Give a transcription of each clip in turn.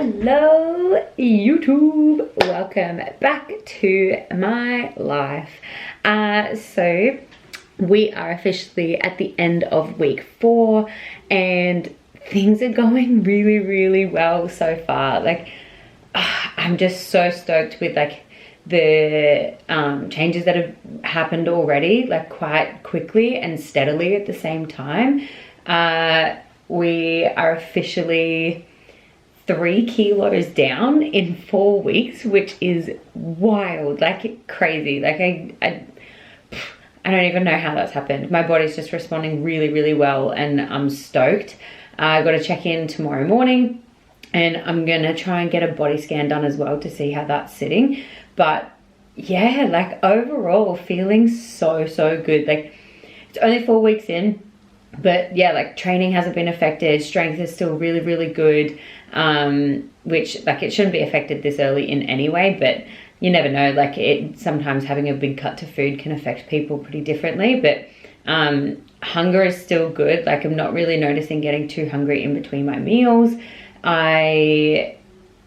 Hello YouTube, welcome back to my life. So we are officially at the end of week 4 and things are going really well so far. Like I'm just so stoked with like the changes that have happened already, like quite quickly and steadily at the same time. We are officially 3 kilos down in 4 weeks, which is wild, like crazy. Like I don't even know how that's happened. My body's just responding really well and I'm stoked. I got to check in tomorrow morning and I'm gonna try and get a body scan done as well to see how that's sitting. But yeah, like overall feeling so good. Like it's only 4 weeks in, but yeah, like training hasn't been affected, strength is still really good, which like it shouldn't be affected this early in anyway, but you never know. Like sometimes having a big cut to food can affect people pretty differently. But hunger is still good. Like I'm not really noticing getting too hungry in between my meals.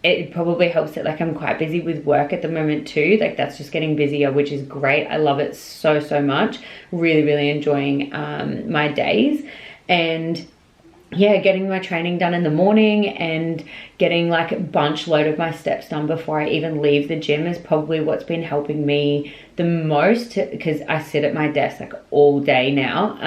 It probably helps that like I'm quite busy with work at the moment too. Like that's just getting busier, which is great. I love it so much. Really enjoying my days. And yeah, getting my training done in the morning and getting like a bunch load of my steps done before I even leave the gym is probably what's been helping me the most, because I sit at my desk like all day now.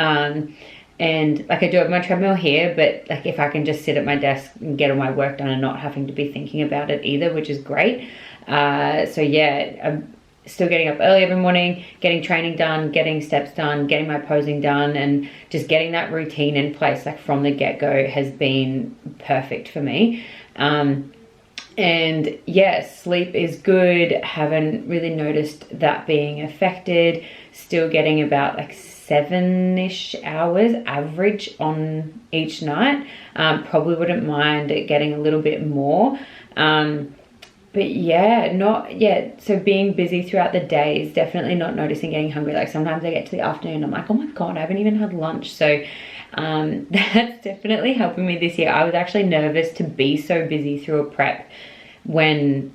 And like I do have my treadmill here, but like if I can just sit at my desk and get all my work done and not having to be thinking about it either, which is great. So yeah, I'm still getting up early every morning, getting training done, getting steps done, getting my posing done, and just getting that routine in place like from the get-go has been perfect for me. And yeah, sleep is good. Haven't really noticed that being affected. Still getting about like 7-ish hours average on each night. Probably wouldn't mind it getting a little bit more. But yeah, not yet. So being busy throughout the day is definitely not noticing getting hungry. Like sometimes I get to the afternoon, I'm like, oh my God, I haven't even had lunch. So that's definitely helping me this year. I was actually nervous to be so busy through a prep when,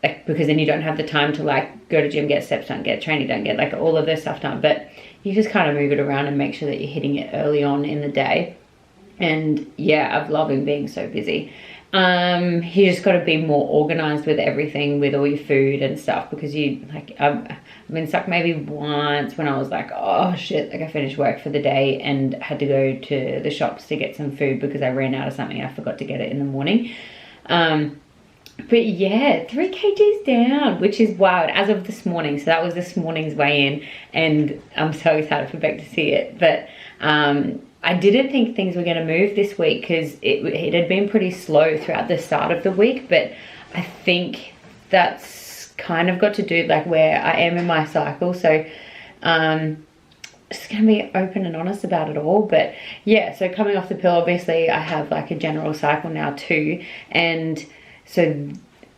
like, because then you don't have the time to like go to gym, get steps done, get training done, get like all of this stuff done. But you just kind of move it around and make sure that you're hitting it early on in the day. And yeah, I'm loving being so busy. You just got to be more organized with everything, with all your food and stuff, because you like I've been stuck maybe once when I was like, oh shit, like I finished work for the day and had to go to the shops to get some food because I ran out of something and I forgot to get it in the morning. But yeah, 3 kgs down, which is wild as of this morning. So that was this morning's weigh-in and I'm so excited for Beck to see it. But I didn't think things were going to move this week because it had been pretty slow throughout the start of the week. But I think that's kind of got to do like where I am in my cycle. So just going to be open and honest about it all. But yeah, so coming off the pill, obviously I have like a general cycle now too. And so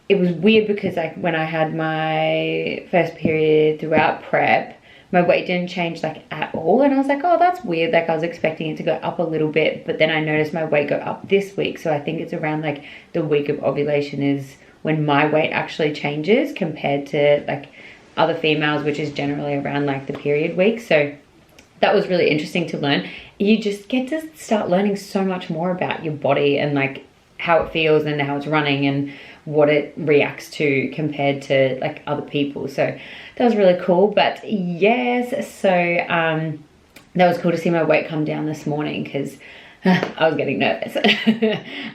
it was weird because like when I had my first period throughout prep, my weight didn't change like at all. And I was like, oh, that's weird. Like I was expecting it to go up a little bit, but then I noticed my weight go up this week. So I think it's around like the week of ovulation is when my weight actually changes compared to like other females, which is generally around like the period week. So that was really interesting to learn. You just get to start learning so much more about your body and like how it feels and how it's running and what it reacts to compared to like other people. So that was really cool. But yes, so that was cool to see my weight come down this morning because I was getting nervous.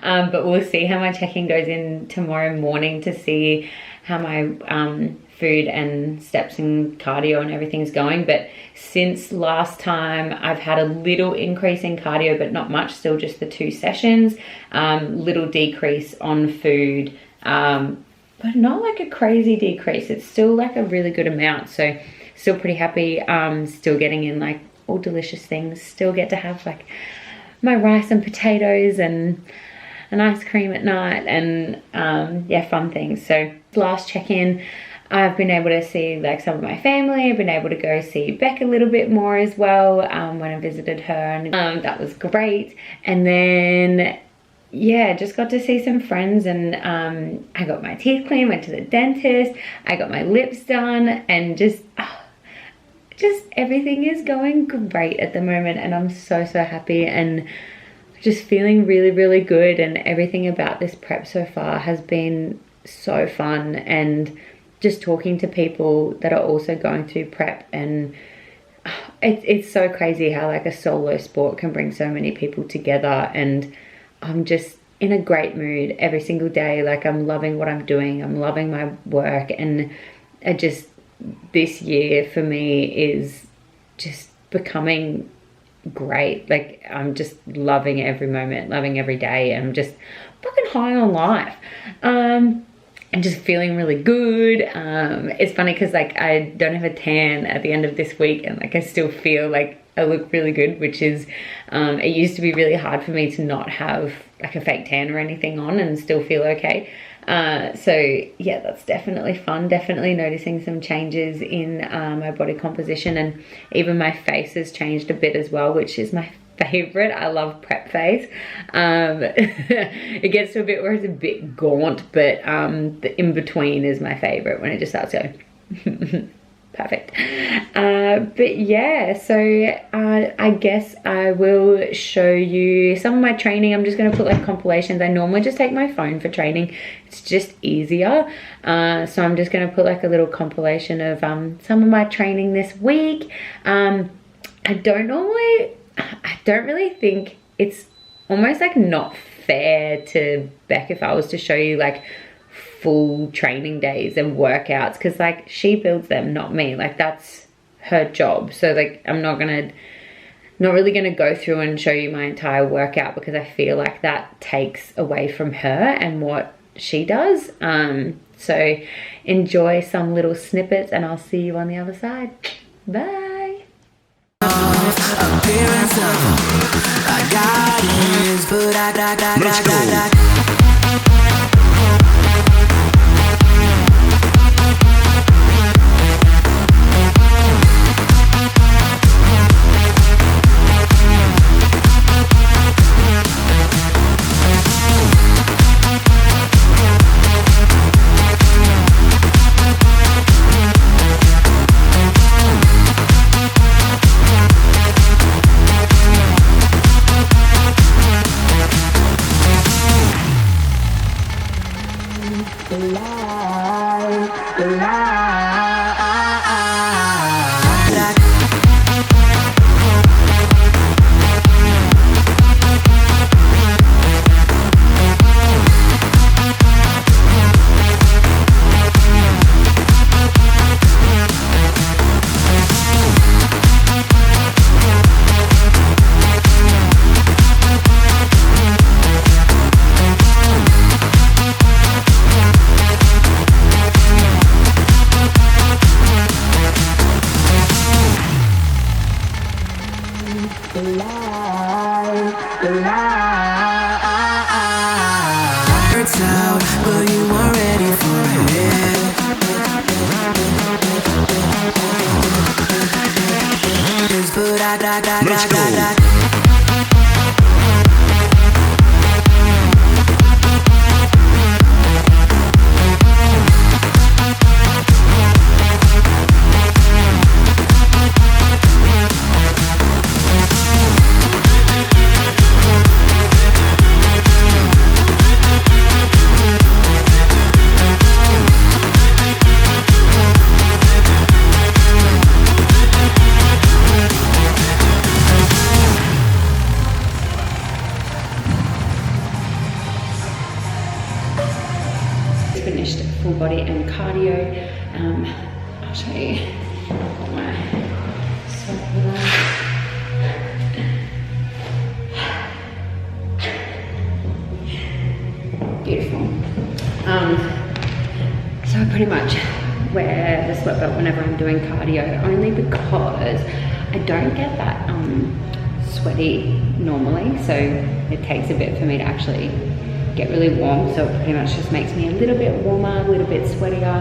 But we'll see how my check-in goes in tomorrow morning to see how my food and steps and cardio and everything's going. But since last time I've had a little increase in cardio, but not much, still just the 2 sessions, little decrease on food, but not like a crazy decrease. It's still like a really good amount. So still pretty happy. Still getting in like all delicious things, still get to have like my rice and potatoes and an ice cream at night and yeah, fun things. So last check-in, I've been able to see like some of my family. I've been able to go see Beck a little bit more as well when I visited her, and that was great. And then yeah, just got to see some friends, and I got my teeth cleaned, went to the dentist, I got my lips done, and just everything is going great at the moment, and I'm so happy and just feeling really, really good. And everything about this prep so far has been so fun, and just talking to people that are also going through prep, and it's so crazy how like a solo sport can bring so many people together. And I'm just in a great mood every single day. Like, I'm loving what I'm doing, I'm loving my work, and this year for me is just becoming great. Like, I'm just loving every moment, loving every day. I'm just fucking high on life, and just feeling really good. It's funny because like I don't have a tan at the end of this week, and like I still feel like I look really good, which is it used to be really hard for me to not have like a fake tan or anything on and still feel okay. So yeah, that's definitely fun. Definitely noticing some changes in my body composition, and even my face has changed a bit as well, which is my favorite. I love prep face. It gets to a bit where it's a bit gaunt, but the in between is my favorite, when it just starts going perfect. But yeah, so I guess I will show you some of my training. I'm just going to put like compilations. I normally just take my phone for training, it's just easier. So I'm just going to put like a little compilation of some of my training this week. I don't really think it's almost like not fair to Beck if I was to show you like full training days and workouts, because like she builds them, not me. Like, that's her job. So like I'm not really gonna go through and show you my entire workout, because I feel like that takes away from her and what she does. So enjoy some little snippets, and I'll see you on the other side. Bye. Appearance of a guidance, but let's go. Let's go. Finished full body and cardio. I'll show you my sweat. Beautiful. So I pretty much wear the sweat belt whenever I'm doing cardio, only because I don't get that sweaty normally, so it takes a bit for me to actually get really warm. So it pretty much just makes me a little bit warmer, a little bit sweatier.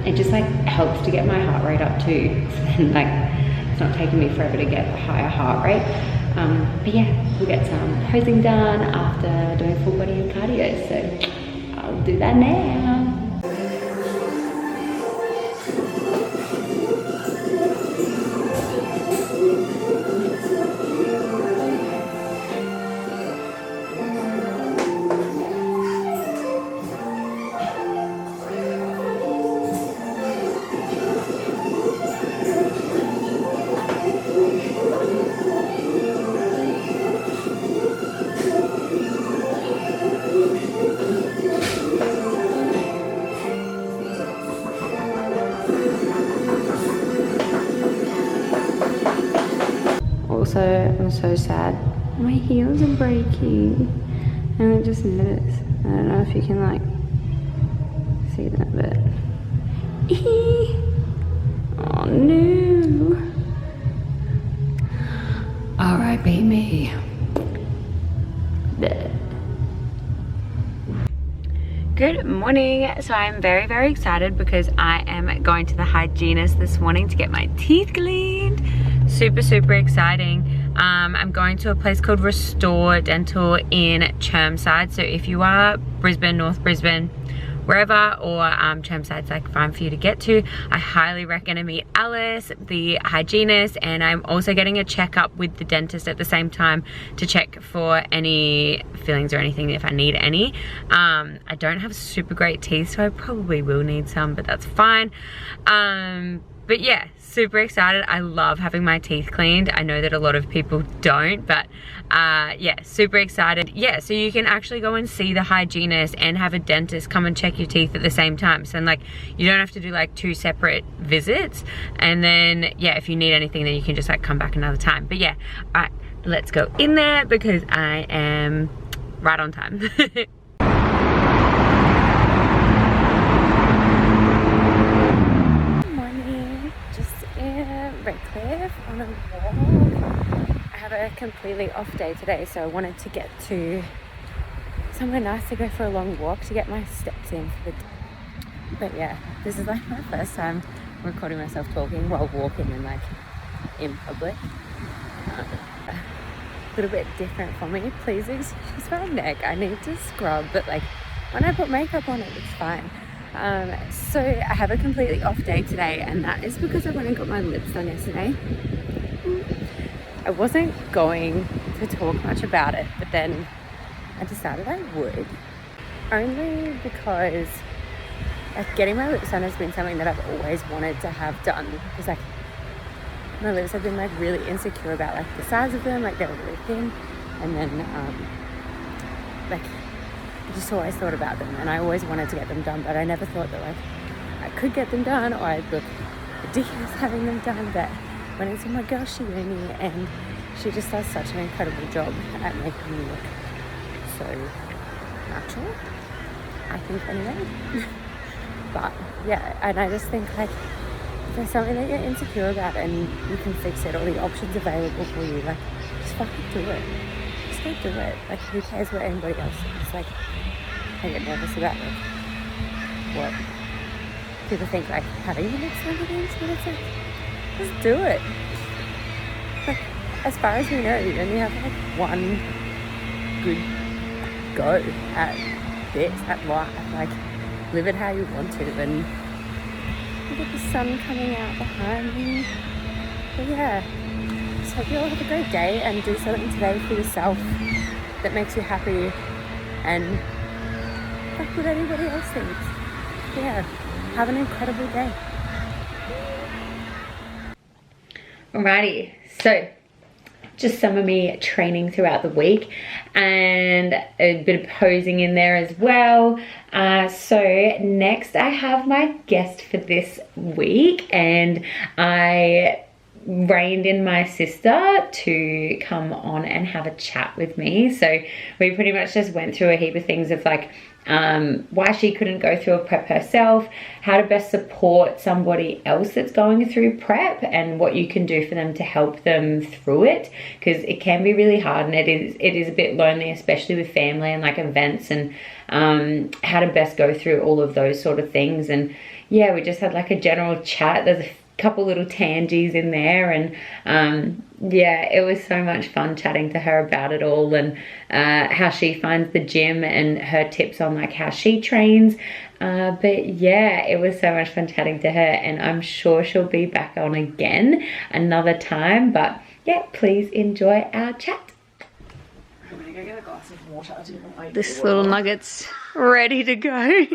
It just like helps to get my heart rate up too. So then like it's not taking me forever to get a higher heart rate. But yeah, we'll get some posing done after doing full body and cardio, so I'll do that now. Also, I'm so sad. My heels are breaking. And I just noticed. I don't know if you can like see that bit. Oh no. R.I.P. me. Bleh. Good morning. So I'm very, very excited because I am going to the hygienist this morning to get my teeth cleaned. Super, super exciting. I'm going to a place called Restore Dental in Chermside. So if you are Brisbane, North Brisbane, wherever, or Chermside's like fine for you to get to, I highly recommend meet Alice, the hygienist, and I'm also getting a checkup with the dentist at the same time to check for any fillings or anything if I need any. I don't have super great teeth, so I probably will need some, but that's fine. But yeah, super excited. I love having my teeth cleaned. I know that a lot of people don't, but yeah, super excited. Yeah, so you can actually go and see the hygienist and have a dentist come and check your teeth at the same time. So like, you don't have to do like 2 separate visits. And then yeah, if you need anything, then you can just like come back another time. But yeah, all right, let's go in there because I am right on time. Redcliffe on a walk. I have a completely off day today, so I wanted to get to somewhere nice to go for a long walk to get my steps in for the day. But yeah, this is like my first time recording myself talking while walking and like in public. A little bit different for me. Please excuse my neck. I need to scrub, but like when I put makeup on it, it's fine. So I have a completely off day today, and that is because I went and got my lips done yesterday. I wasn't going to talk much about it, but then I decided I would, only because like getting my lips done has been something that I've always wanted to have done, because like my lips have been like really insecure about like the size of them, like they were really thin, and then like I just always thought about them, and I always wanted to get them done, but I never thought that like I could get them done, or I'd look ridiculous having them done. But when it's my girl Shioni, and she just does such an incredible job at making me look so natural, I think anyway. But yeah, and I just think like if there's something that you're insecure about and you can fix it, or the options available for you, like just fucking do it. Just go do it. Like who cares what anybody else thinks? Like I get nervous about like what people think like having your lips done things, but it's like just do it. Like as far as we know, you only have like one good go at this, at life. Like live it how you want to, and look at the sun coming out behind me. But yeah, just hope you all have a great day and do something today for yourself that makes you happy, and fuck what anybody else thinks. Yeah, have an incredible day. Alrighty, so just some of me training throughout the week and a bit of posing in there as well. So next I have my guest for this week, and I reined in my sister to come on and have a chat with me. So we pretty much just went through a heap of things of like why she couldn't go through a prep herself, how to best support somebody else that's going through prep, and what you can do for them to help them through it, because it can be really hard, and it is a bit lonely, especially with family and like events, and how to best go through all of those sort of things. And yeah, we just had like a general chat. There's a couple little tangies in there, and yeah, it was so much fun chatting to her about it all, and how she finds the gym and her tips on like how she trains. But yeah, it was so much fun chatting to her, and I'm sure she'll be back on again another time. But yeah, please enjoy our chat. I'm gonna go get a glass of water. I didn't know This little nugget's ready to go.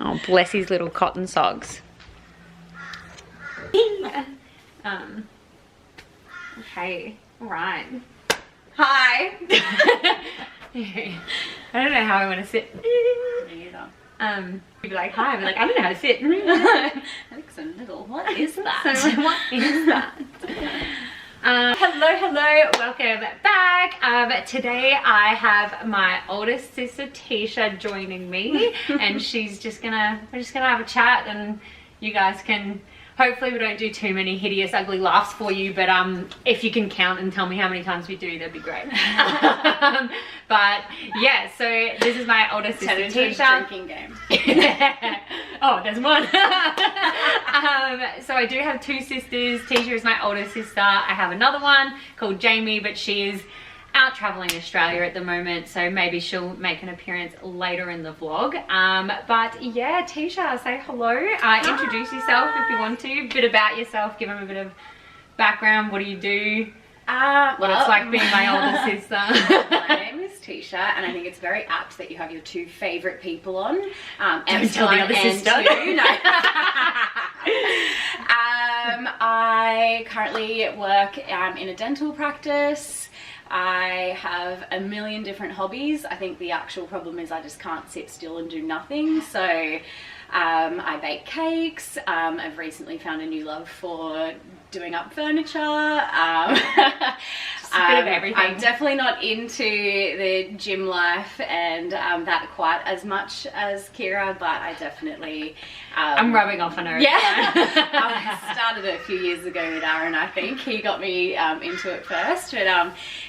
Oh, bless his little cotton socks. Okay, all right. Hi. I don't know how I want to sit. Me either. You'd be like, hi. I'd be like, I don't know how to sit. Alex a little. What is that? So what is that? Hello, welcome back. Today I have my oldest sister Teesha joining me, and we're just gonna have a chat, and you guys can, hopefully we don't do too many hideous ugly laughs for you, but if you can count and tell me how many times we do, that'd be great. But yeah, so this is my oldest sister Teesha. Drinking game. Oh, there's one. So I do have two sisters. Teesha is my older sister. I have another one called Jamie, but she is out traveling Australia at the moment, so maybe she'll make an appearance later in the vlog. But yeah, Teesha, say hello. Introduce yourself if you want to. A bit about yourself. Give them a bit of background. What do you do? What it's like being my older sister. My name is Teesha, and I think it's very apt that you have your two favourite people on. Don't tell the other sister. You. No. I currently work in a dental practice. I have a million different hobbies. I think the actual problem is I just can't sit still and do nothing. So I bake cakes. I've recently found a new love for doing up furniture. Just a bit of everything. I'm definitely not into the gym life and that quite as much as Keira, but I definitely... I'm rubbing off on her. Yeah. I started a few years ago with Aaron, I think. He got me into it first, but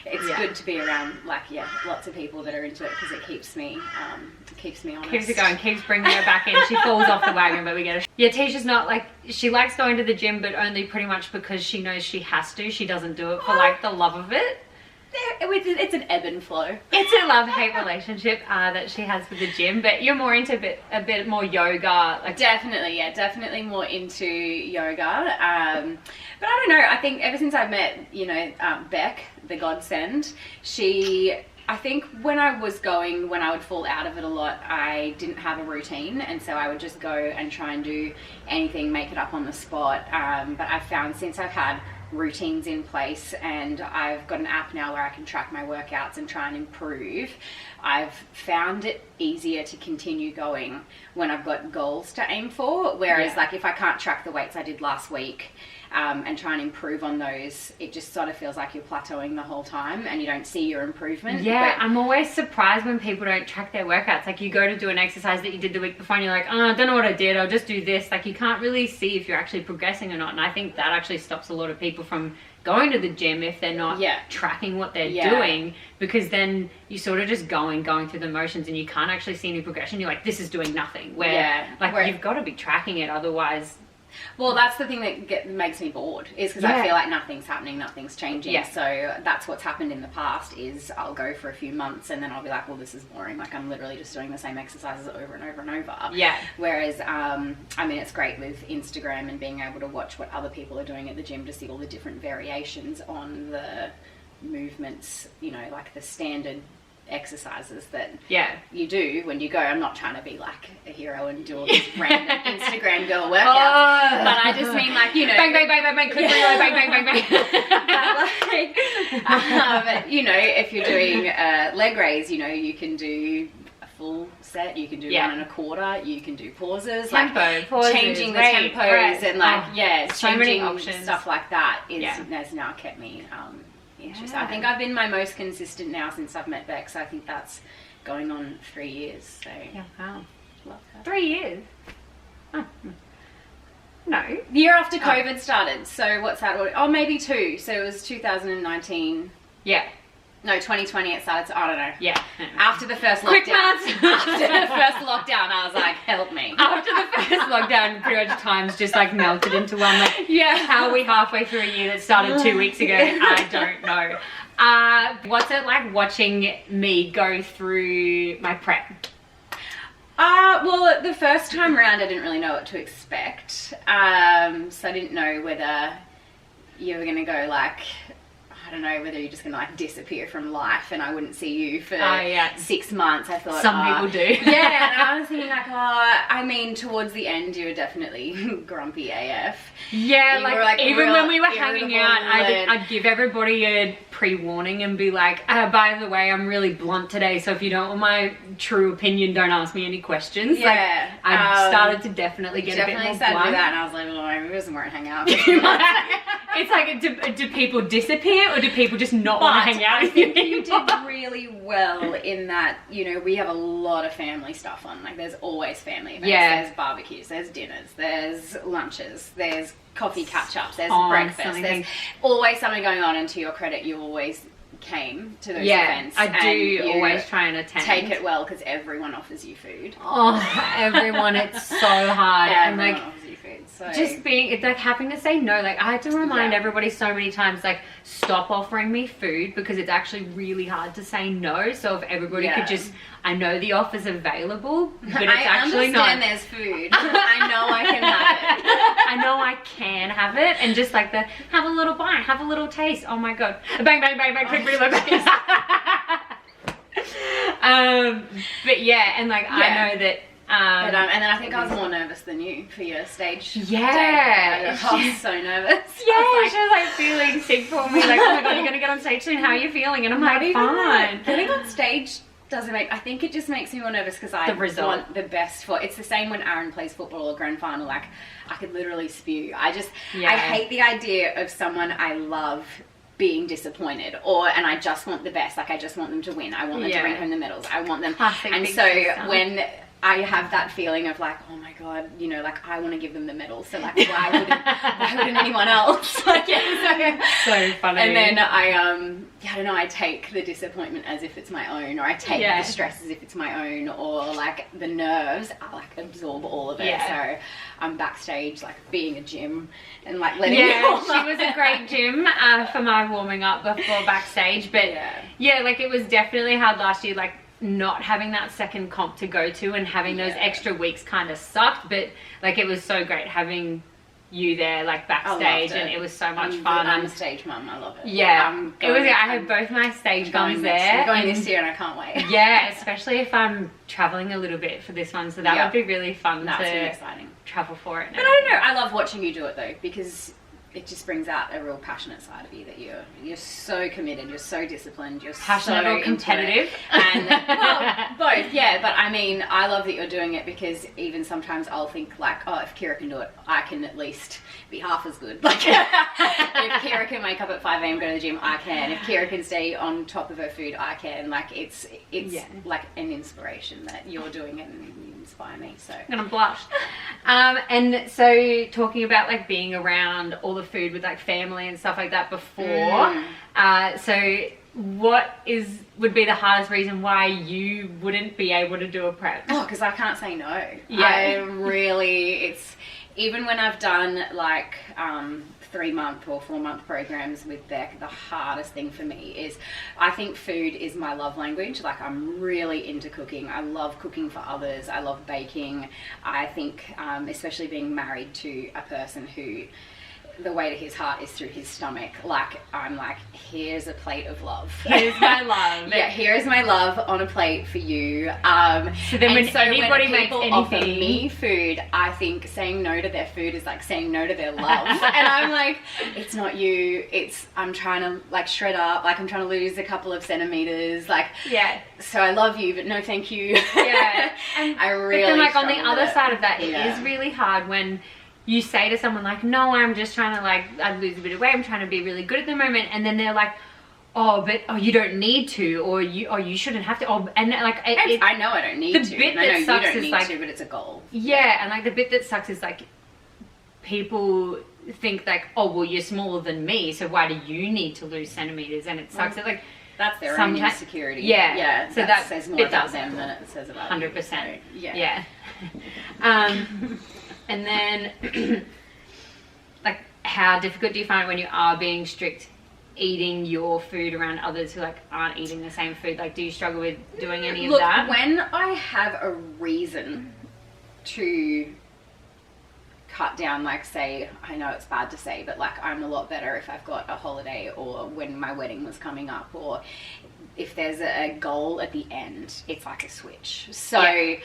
it's good to be around, like, lots of people that are into it, because it keeps me honest. Keeps it going, keeps bringing her back in. She falls off the wagon, but we get her. Yeah, Teesha's not like, she likes going to the gym, but only pretty much because she knows she has to. She doesn't do it for like the love of it. It's an ebb and flow. It's a love-hate relationship that she has with the gym, but you're more into a bit more yoga. Like, definitely more into yoga. But I don't know, I think ever since I've met, Beck, the godsend, I think when I would fall out of it a lot, I didn't have a routine, and so I would just go and try and do anything, make it up on the spot. But I've found since I've had routines in place, and I've got an app now where I can track my workouts and try and improve, I've found it easier to continue going when I've got goals to aim for. Whereas like if I can't track the weights I did last week and try and improve on those, it just sort of feels like you're plateauing the whole time and you don't see your improvement. Yeah, I'm always surprised when people don't track their workouts. Like, you go to do an exercise that you did the week before and you're like, oh, I don't know what I did, I'll just do this. Like, you can't really see if you're actually progressing or not, and I think that actually stops a lot of people from going to the gym if they're not tracking what they're doing, because then you sort of just going through the motions and you can't actually see any progression. You're like, this is doing nothing. Where you've got to be tracking it, otherwise. Well, that's the thing that makes me bored, is because I feel like nothing's happening, nothing's changing. Yeah. So that's what's happened in the past, is I'll go for a few months and then I'll be like, well, this is boring. Like, I'm literally just doing the same exercises over and over and over. Yeah. Whereas, I mean, it's great with Instagram and being able to watch what other people are doing at the gym to see all the different variations on the movements, like the standard exercises that you do when you go. I'm not trying to be like a hero and do all these random Instagram girl workouts, but I just mean like, bang, bang, bang, bang, bang, quick reload, bang, bang, bang, bang. If you're doing leg raise, you can do a full set, you can do 1 1/4, you can do pauses, pauses, changing the tempos and so many options, stuff like that has now kept me interesting. I think I've been my most consistent now since I've met Beck, so I think that's going on 3 years. So wow, love that. 3 years. Oh. No, the year after COVID started. So what's that? Oh, maybe 2. So it was 2019. Yeah. No, 2020 it started, I don't know. Yeah. After the first Quick lockdown. maths. After the first lockdown, I was like, help me. After the first lockdown, pretty much time's just like melted into one. Like, Yeah. how are we halfway through a year that started 2 weeks ago? I don't know. What's it like watching me go through my prep? Well, the first time around, I didn't really know what to expect. So I didn't know whether you were going to go like, I don't know, whether you're just going to like disappear from life and I wouldn't see you for 6 months. I thought some people do. Yeah, and I was thinking like, I mean, towards the end you were definitely grumpy AF. Yeah, You were, like even when we were irritable hanging out, and- I'd give everybody a pre-warning and be like, by the way, I'm really blunt today, so if you don't want my true opinion, don't ask me any questions. Yeah. Like, I started to definitely get a bit more started to do blunt. that, and I was like, well, maybe we won't hang out for 2 months. It's like, do people disappear or do people just not want to hang out I with you? think you did really well in that, you know, we have a lot of family stuff on. Like, there's always family events. Yeah. There's barbecues, there's dinners, there's lunches, there's coffee catch-ups, there's Constantly. breakfast. There's always something going on, and to your credit, you always came to those events. I do and you always try and attend. take it well because everyone offers you food. Oh, everyone, it's so hard. And Everyone like, offers you food. So just being, it's like having to say no. Like I had to remind Yeah. everybody so many times, like, stop offering me food because it's actually really hard to say no. So if everybody Yeah. could just, I know the offer's available, but it's I actually understand not. there's food. I know I can have it. I know I can have it, and just like the have a little bite, have a little taste. Oh my god! Bang, bang, bang, bang! Quick reload. But yeah, and like I know that. And then I think I was more nervous than you for your stage. Yeah. day. I was so nervous. Yeah, I was she was like feeling sick for me. Like, oh my god, you're gonna get on stage soon. How are you feeling? And I'm like, fine. Getting on stage doesn't make. I think it just makes me more nervous because I The result. want the best for. It's the same when Aaron plays football or grand final. Like, I could literally spew. I Yeah. hate the idea of someone I love being disappointed, and I just want the best. Like, I just want them to win. I want them to bring home the medals. I want them. Classic And big so sister. when I have that feeling of like, oh my god, you know, like I want to give them the medals. So like, why wouldn't anyone else? Like, yeah, So funny. and then I don't know, I take the disappointment as if it's my own, or I take the stress as if it's my own, or like the nerves, I like absorb all of it. Yeah. So I'm backstage like being a gym and like letting Yeah, it all she was a great gym for my warming up before backstage. But yeah, like it was definitely hard last year, like not having that second comp to go to and having those extra weeks kind of sucked. But like it was so great having you there, like backstage, and it was so much fun. I'm a stage mum. I love it. Yeah, it was. I had both my stage mums there. I'm going this year, and I can't wait. Yeah, especially if I'm traveling a little bit for this one, so that would be really fun That's really to exciting. travel for it. But I don't know. I love watching you do it though, because it just brings out a real passionate side of you, that you're so committed, you're so disciplined, you're Passionate so or competitive? And well, both, yeah. But I mean, I love that you're doing it, because even sometimes I'll think like, oh, if Keira can do it, I can at least be half as good. Like, if Keira can wake up at 5 a.m, go to the gym, I can. If Keira can stay on top of her food, I can. Like, it's like an inspiration that you're doing it, and you inspire me. So I'm gonna blush. And so talking about like being around all the food with like family and stuff like that before, so what would be the hardest reason why you wouldn't be able to do a prep? Oh, because I can't say no. Yeah. I really, it's, even when I've done like 3-month or 4-month programs with Beck, the hardest thing for me is, I think food is my love language. Like, I'm really into cooking. I love cooking for others. I love baking. I think, especially being married to a person who, the way to his heart is through his stomach. Like, I'm like, here's a plate of love. Here's my love. Yeah, here is my love on a plate for you. So then when anybody makes people offer anything, me food, I think saying no to their food is like saying no to their love. And I'm like, it's not you. It's, I'm trying to like shred up. Like, I'm trying to lose a couple of centimeters. Like, so I love you, but no thank you. Yeah. And I really but then like on the struggle other with it. side of that, it is really hard when you say to someone like, no, I'm just trying to like, I lose a bit of weight, I'm trying to be really good at the moment, and then they're like, oh, but you don't need to, or you shouldn't have to, and like I know I don't need the to. bit And I know that you sucks don't is need like, to, but it's a goal. Yeah, and like the bit that sucks is like people think like, oh, well, you're smaller than me, so why do you need to lose centimeters? And it sucks. It's like, That's their own sometimes insecurity. Yeah. Yeah. So that says more it about does. them than it says about 100%. you. So, Yeah. And then like, how difficult do you find it when you are being strict eating your food around others who like aren't eating the same food? Like, do you struggle with doing any of that? When I have a reason to cut down, like, say, I know it's bad to say, but like, I'm a lot better if I've got a holiday, or when my wedding was coming up, or if there's a goal at the end, it's like a switch. So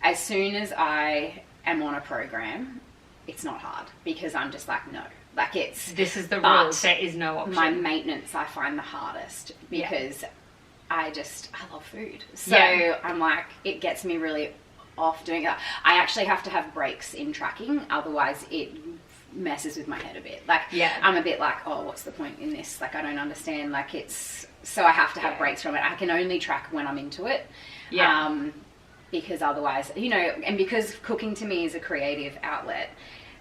as soon as I am on a program, it's not hard, because I'm just like, no, like, this is the rule. There is no option. My maintenance I find the hardest, because I love food. So I'm like, it gets me really off doing that. I actually have to have breaks in tracking, otherwise it messes with my head a bit. Like, I'm a bit like, oh, what's the point in this? Like, I don't understand. Like, so I have to have breaks from it. I can only track when I'm into it. Because otherwise, you know, and because cooking to me is a creative outlet,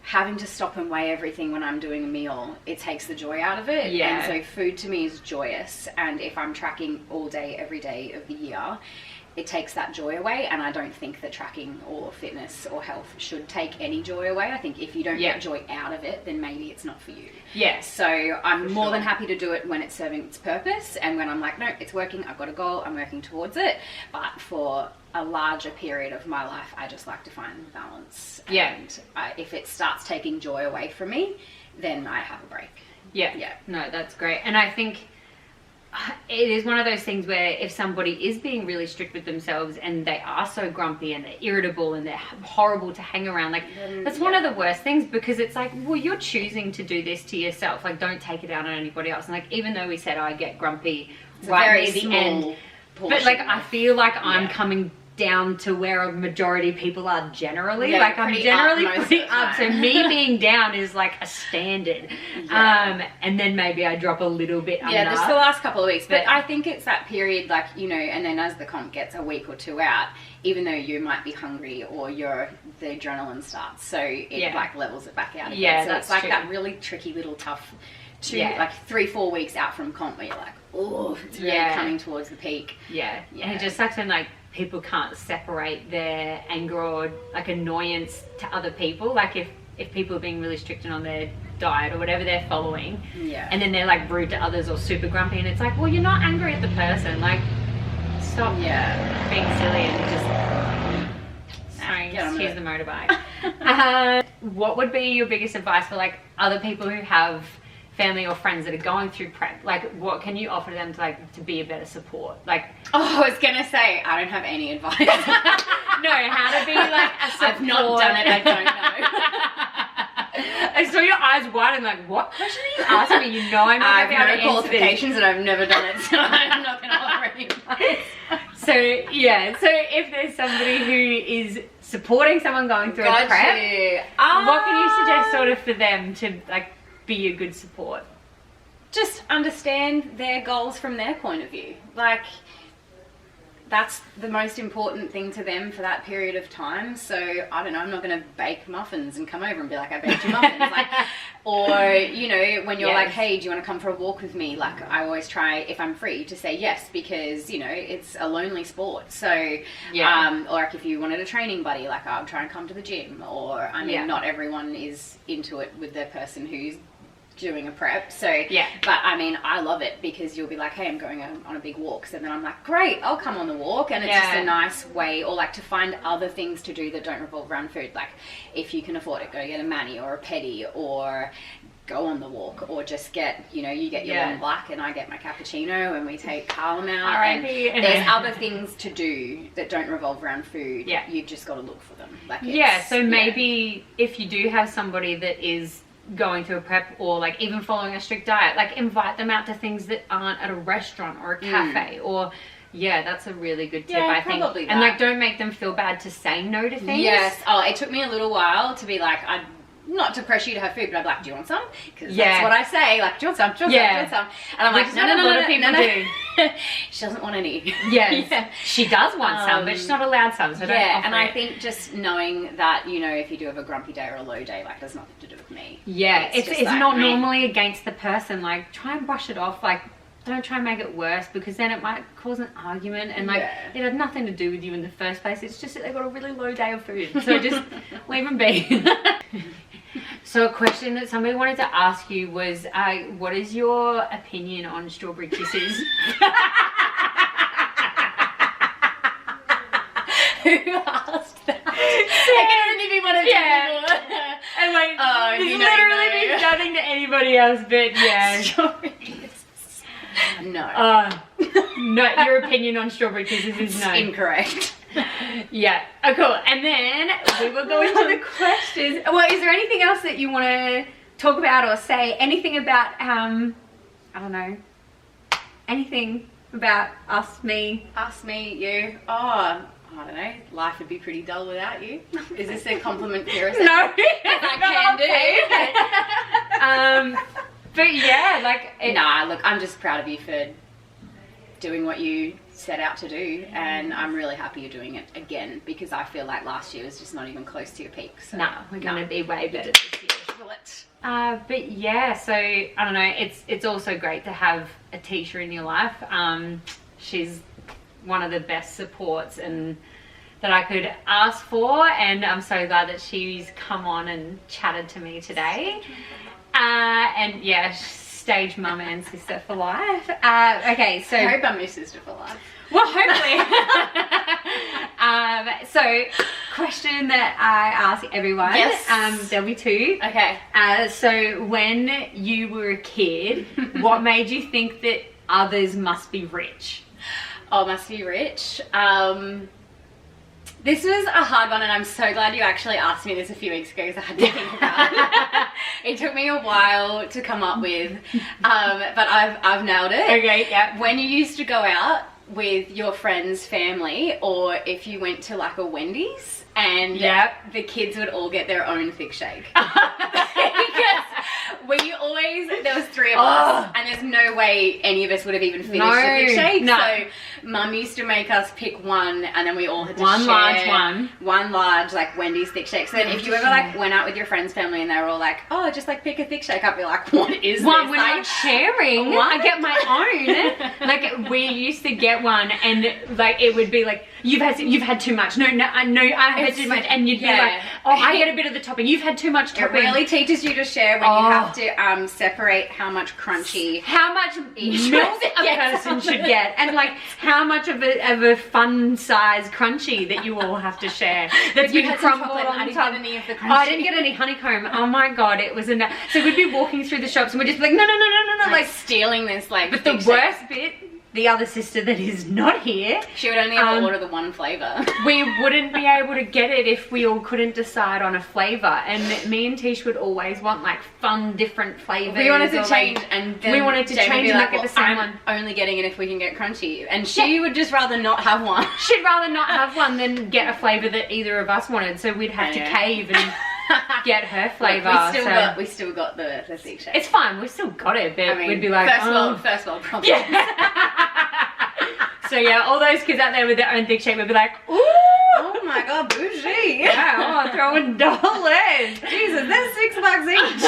having to stop and weigh everything when I'm doing a meal, it takes the joy out of it. And so food to me is joyous, and if I'm tracking all day, every day of the year, it takes that joy away. And I don't think that tracking or fitness or health should take any joy away. I think if you don't get joy out of it, then maybe it's not for you. So I'm more than happy to do it when it's serving its purpose, and when I'm like, no, it's working, I've got a goal, I'm working towards it. But for a larger period of my life, I just like to find balance. And if it starts taking joy away from me, then I have a break. No, that's great. And I think it is one of those things where if somebody is being really strict with themselves and they are so grumpy and they're irritable and they're horrible to hang around, like, that's one of the worst things, because it's like, well, you're choosing to do this to yourself. Like, don't take it out on anybody else. And like, even though we said I get grumpy right near the end, but like, I feel like I'm coming down to where a majority of people are generally. Like, I'm generally pretty up, so me being down is like a standard. And then maybe I drop a little bit under. Just the last couple of weeks, but I think it's that period, like, you know, and then as the comp gets a week or two out, even though you might be hungry or the adrenaline starts, so it like levels it back out again. So it's like that really tricky little tough like 3-4 weeks out from comp where you're like, oh, it's really coming towards the peak. And it just sucks when like people can't separate their anger or like annoyance to other people. Like, if people are being really strict on their diet or whatever they're following, and then they're like rude to others or super grumpy, and it's like, well, you're not angry at the person. Like, stop being silly and just excuse the motorbike. What would be your biggest advice for like other people who have family or friends that are going through prep? Like, what can you offer them to be a better support? Like, I was gonna say, I don't have any advice. No, how to be like a support. I've not done it, I don't know. I saw your eyes wide and like, what question are you asking me? You know I'm not going to be able to answer qualifications and I've never done it, so I'm not going to offer any advice. So if there's somebody who is supporting someone going through a prep, what can you suggest sort of for them to like be a good support? Just understand their goals from their point of view. Like, that's the most important thing to them for that period of time. So, I don't know, I'm not going to bake muffins and come over and be like, I baked you muffins. Like, or, you know, when you're like, hey, do you want to come for a walk with me? Like, I always try, if I'm free, to say yes, because, you know, it's a lonely sport. So, or like if you wanted a training buddy, like, I'll try and come to the gym. Or, I mean, not everyone is into it with their person who's doing a prep, so but I mean, I love it, because you'll be like, hey, I'm going on a big walk, so then I'm like, great, I'll come on the walk. And it's just a nice way, or like to find other things to do that don't revolve around food. Like, if you can afford it, go get a mani or a pedi, or go on the walk, or just get, you know, you get your long black and I get my cappuccino and we take Carlin out, and there's other things to do that don't revolve around food. You've just got to look for them. Like, so maybe if you do have somebody that is going through a prep, or like even following a strict diet, like invite them out to things that aren't at a restaurant or a cafe, or that's a really good tip, I think. That. And like, don't make them feel bad to say no to things. It took me a little while to be like, not to pressure you to have food, but I'm like, do you want some? Because that's what I say, like, do you want some? Do you want some? And I'm like, no. She doesn't want any. She does want some, but she's not allowed some, so don't offer and I think just knowing that, you know, if you do have a grumpy day or a low day, like, there's nothing to do with me. It's not normally against the person. Like, try and brush it off. Like, don't try and make it worse, because then it might cause an argument, and like it had nothing to do with you in the first place. It's just that they got a really low day of food, so just leave them be. So a question that somebody wanted to ask you was, what is your opinion on strawberry kisses? Who asked that? I can only be one of you. And like, oh, this literally means nothing to anybody else, but yeah. Strawberry kisses. No. No, your opinion on strawberry kisses is no. Incorrect. Yeah. Oh, cool. And then we will go into the questions. Well, is there anything else that you want to talk about or say? Anything about, I don't know, anything about us, me? Us, me, you. Oh, I don't know. Life would be pretty dull without you. Is this a compliment, Keira? No. I can do. But yeah, like... Nah, look, I'm just proud of you for doing what you set out to do, and I'm really happy you're doing it again, because I feel like last year was just not even close to your peak. So we're gonna be way better this year. But yeah, so I don't know, it's also great to have a Teesha in your life. She's one of the best supports and that I could ask for, and I'm so glad that she's come on and chatted to me today. And yeah, stage mum and sister for life. Okay, so I hope I'm your sister for life. Well, hopefully. So, question that I ask everyone. Yes. There'll be two. Okay. So, when you were a kid, what made you think that others must be rich? Oh, must be rich. This was a hard one, and I'm so glad you actually asked me this a few weeks ago, because I had to think about it. It took me a while to come up with, but I've nailed it. Okay, yeah. When you used to go out with your friends' family, or if you went to like a Wendy's, and the kids would all get their own thick shake. Because we always, there was three of us, and there's no way any of us would have even finished a thick shake. So Mum used to make us pick one, and then we all had to share one large like Wendy's thick shake. So then if you ever like went out with your friend's family and they were all like, oh, just like pick a thick shake, I'd be like, what is this? We're not sharing. I get my own. Like, we used to get one, and like it would be like, you've had too much. No, I had too much, and you'd be like, oh, I get a bit of the topping. You've had too much topping. It really teaches you to share when you have to separate how much crunchy, how much milk a person should get, and like how much of a fun size crunchy that you all have to share. That's been crumbled on the top. I didn't get any honeycomb. Oh my god, it was enough. So we'd be walking through the shops and we'd just be like, no, like stealing this like. But the worst bit, the other sister that is not here, she would only ever order the one flavour. We wouldn't be able to get it if we all couldn't decide on a flavour, and me and Teesha would always want like fun different flavours. We wanted to change, and then we wanted to change and not get the same one. Only getting it if we can get crunchy, and she would just rather not have one. She'd rather not have one than get a flavour that either of us wanted, so we'd have to cave and get her flavour. We still got the thick shake. It's fine, we still got it, but I mean, we'd be like, first world problems. Yeah. So yeah, all those kids out there with their own thick shake would be like, ooh! Oh my god, bougie! Yeah, oh, throwing dollars! Jesus, that's $6 each!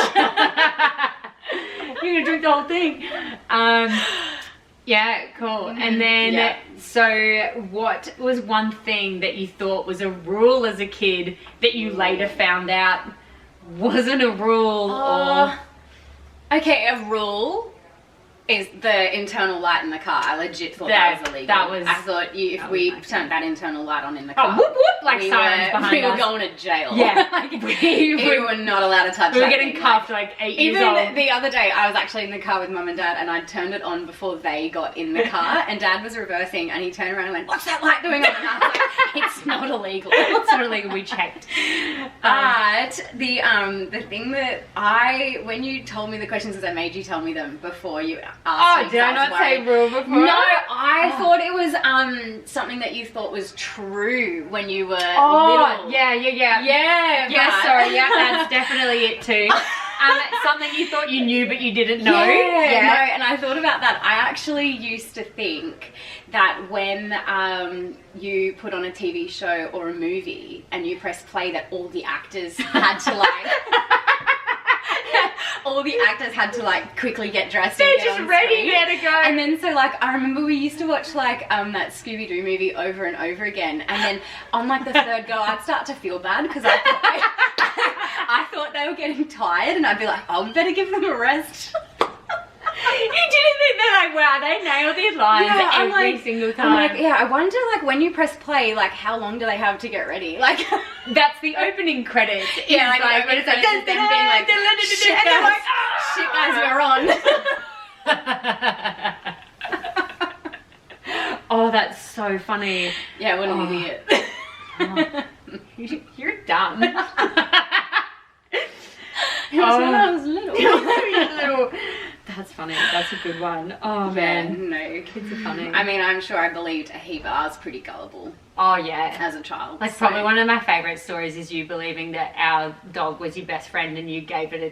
You're gonna drink the whole thing. Yeah, cool. And then, so what was one thing that you thought was a rule as a kid that you later found out wasn't a rule? Or okay, a rule is the internal light in the car. I legit thought that was illegal. I thought if we turned that internal light on in the car, whoop whoop, like sirens behind us. We were going to jail. Yeah, like, we were not allowed to touch. We were getting cuffed like 8 years old. Even the other day, I was actually in the car with Mum and Dad, and I turned it on before they got in the car, and Dad was reversing, and he turned around and went, "What's that light doing?" And I was like, "It's not illegal. It's not illegal. We checked." But the thing that when you told me the questions, because I made you tell me them before you asked me. Did I not say rule before? No, I thought it was something that you thought was true when you were little. Yeah. Yeah, sorry, that's definitely it too. Something you thought you knew but you didn't know. No, and I thought about that. I actually used to think that when you put on a TV show or a movie and you press play, that all the actors had to like... all the actors had to like quickly get dressed. They're and get just on ready screen. there to go. And then so like I remember we used to watch like that Scooby-Doo movie over and over again. And then on like the third go, I'd start to feel bad because I thought they were getting tired, and I'd be like, oh, we better give them a rest. You didn't think they're like, wow, they nailed their lines every single time. I'm like, yeah, I wonder like when you press play, like how long do they have to get ready? Like that's the opening credits. Yeah, like, like when it's like them being like, shit guys, shit guys, we're on. Oh, that's so funny. Yeah, what an idiot. You're dumb. It was when I was little. That's funny. That's a good one. Oh man, no, kids are funny. I mean, I'm sure I believed a heap. I was pretty gullible Oh yeah. as a child. Like probably one of my favourite stories is you believing that our dog was your best friend and you gave it a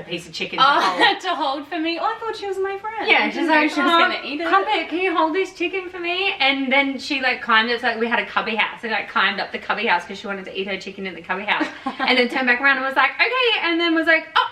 piece of chicken to hold. to hold for me. Oh, I thought she was my friend. Yeah, she's like, she was gonna eat it. Crumpet, can you hold this chicken for me? And then she like climbed, it's like we had a cubby house, so like climbed up the cubby house because she wanted to eat her chicken in the cubby house. And then turned back around and was like, okay, and then was like, oh.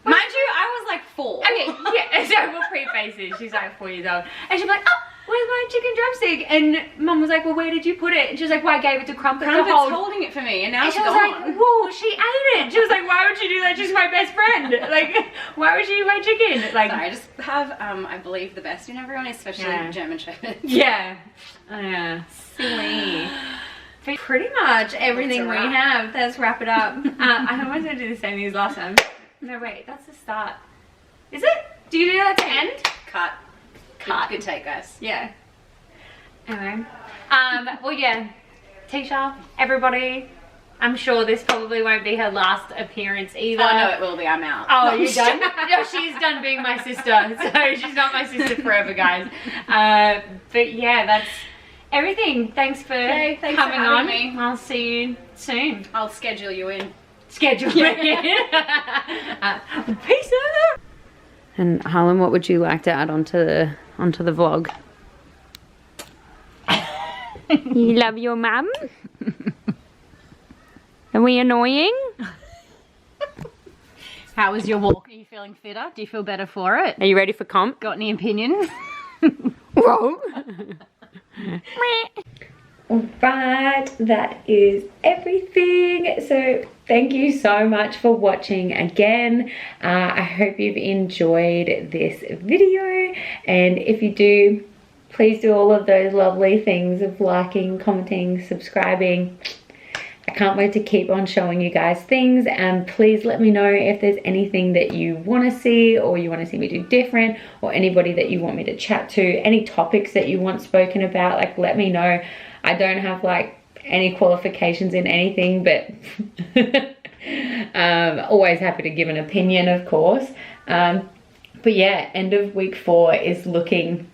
Mind you, I was like 4. Okay, yeah, so we'll preface it. She's like 4 years old. And she'd be like, oh, where's my chicken drumstick? And Mum was like, well, where did you put it? And she was like, well, I gave it to Crumpet to hold. Crumpet's holding it for me, and now And she's she was gone. like, whoa, she ate it. She was like, why would you do that? She's my best friend. Like, why would she eat my chicken? Like, Sorry, I just have, I believe the best in everyone, especially German Shepherds. yeah. Silly. Pretty much everything we have. Let's wrap it up. I almost going to do the same thing as last time. No, wait, that's the start. Is it? Do you do that to end? Cut. Cut. Good take, guys. Yeah. Anyway. Well, yeah. Teesha, everybody. I'm sure this probably won't be her last appearance either. Oh, no, it will be. I'm out. Oh, you're done? No, she's done being my sister. So she's not my sister forever, guys. But yeah, that's everything. Thanks for thanks coming for having on. me. I'll see you soon. I'll schedule you in. Schedule me in. Peace out. And Harlan, what would you like to add onto the vlog? You love your mum? Are we annoying? How was your walk? Are you feeling fitter? Do you feel better for it? Are you ready for comp? Got any opinions? Whoa. Alright, that is everything. So thank you so much for watching again. I hope you've enjoyed this video, and if you do, please do all of those lovely things of liking, commenting, subscribing. I can't wait to keep on showing you guys things, and please let me know if there's anything that you want to see or you want to see me do different, or anybody that you want me to chat to, any topics that you want spoken about. Like, let me know. I don't have like any qualifications in anything, but always happy to give an opinion, of course. But yeah, end of week 4 is looking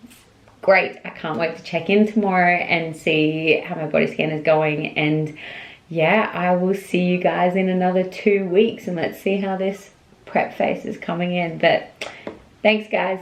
great. I can't wait to check in tomorrow and see how my body scan is going. And yeah, I will see you guys in another 2 weeks, and let's see how this prep phase is coming in. But thanks, guys.